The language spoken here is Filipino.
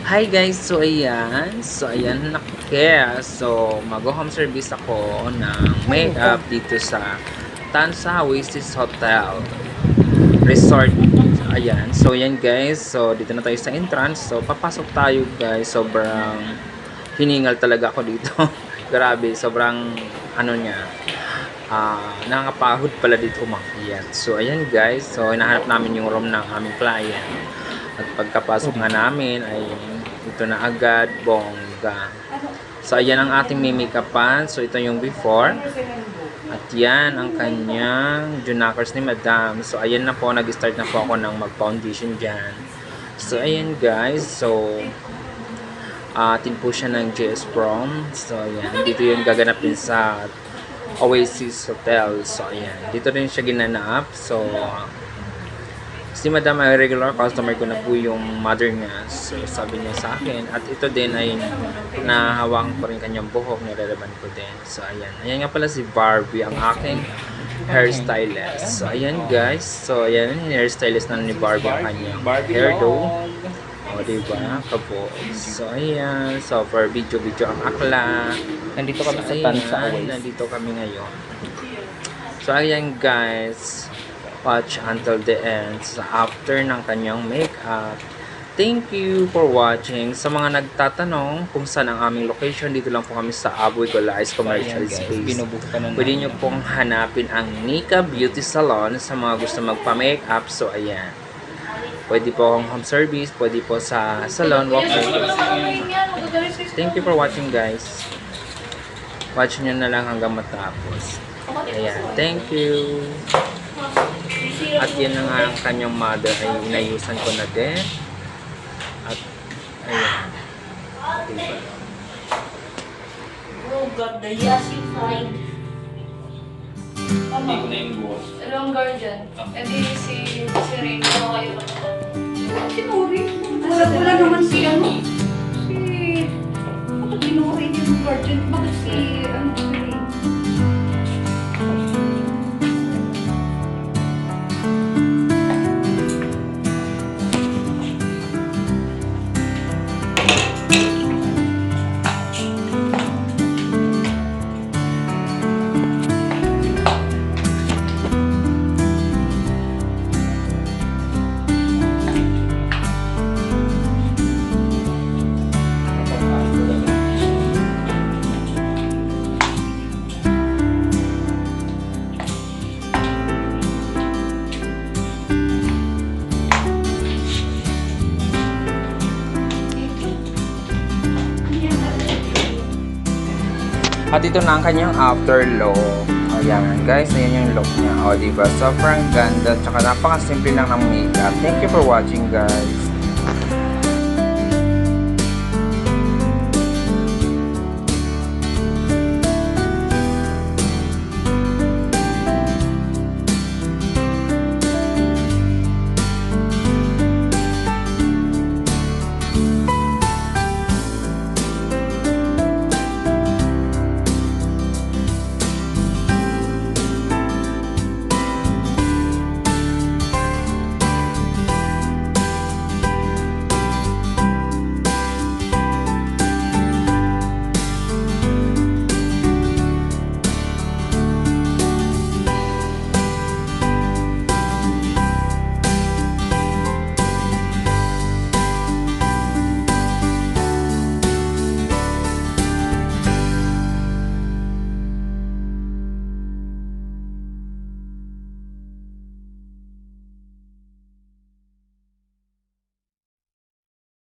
Hi guys, so ayan nakikita. So mag-home service ako ng makeup dito sa Tansa Oasis Hotel Resort. Ayan, so ayan guys, so dito na tayo sa entrance. So papasok tayo guys, sobrang hiningal talaga ako dito. Grabe, sobrang ano niya, nakakapagod pala dito umakyat. So ayan guys, so hinahanap namin yung room ng aming client. At pagkapasok nga namin ay ito na agad, bongga. So ayan ang ating may-makeupan. So ito yung before. At yan ang kanyang junakers ni Madam. So ayan na po, nag-start na po ako ng mag-foundation dyan. So ayan guys, so atin po siya ng JS Prom. So ayan, dito yung gaganapin sa Oasis Hotel. So ayan, dito rin siya ginanap. So si Madam ay regular customer ko na po yung mother niya. So sabi niya sa akin. At ito din ay nahawakan ko rin kanyang buhok. Nilalaban ko din. So ayan. Ayan nga pala si Barbie, ang aking hairstylist. So ayan guys. So ayan, hairstylist na ni Barbie ang kanyang hairdo. O diba? Kapo. So ayan. So for video ang akla. Nandito kami So, sa ayan, Tansa Oasis. nandito kami ngayon. So ayan guys, watch until the end. So after ng kanyang makeup, thank you for watching. Sa mga nagtatanong kung saan ang aming location, dito lang po kami sa Aboy Golais Commercial Ayan, guys, Space. binubukan na Pwede namin. nyo pong hanapin ang Nika Beauty Salon sa mga gusto magpa-makeup. So ayan, pwede po akong home service, pwede po sa salon, walk-in. Thank you for watching guys. Watch nyo na lang hanggang matapos. Ayan, thank you. At yan na nga ang kanyang mother ay inayusan ko na din. At ayan. Diba? Oh God, the Yasi find. Hindi ko na yung buhok. Long guardian. E di si Ray, ano kayo na? Sinuri? Wala naman si ano? Si... Bakit sinuri niya yung guardian? Bakit si... ano si Ray? At ito na ang kanyang after look. Ayan guys, ayan yung look niya. O diba, sobrang ganda. Tsaka napakasimple lang ng makeup. Thank you for watching guys.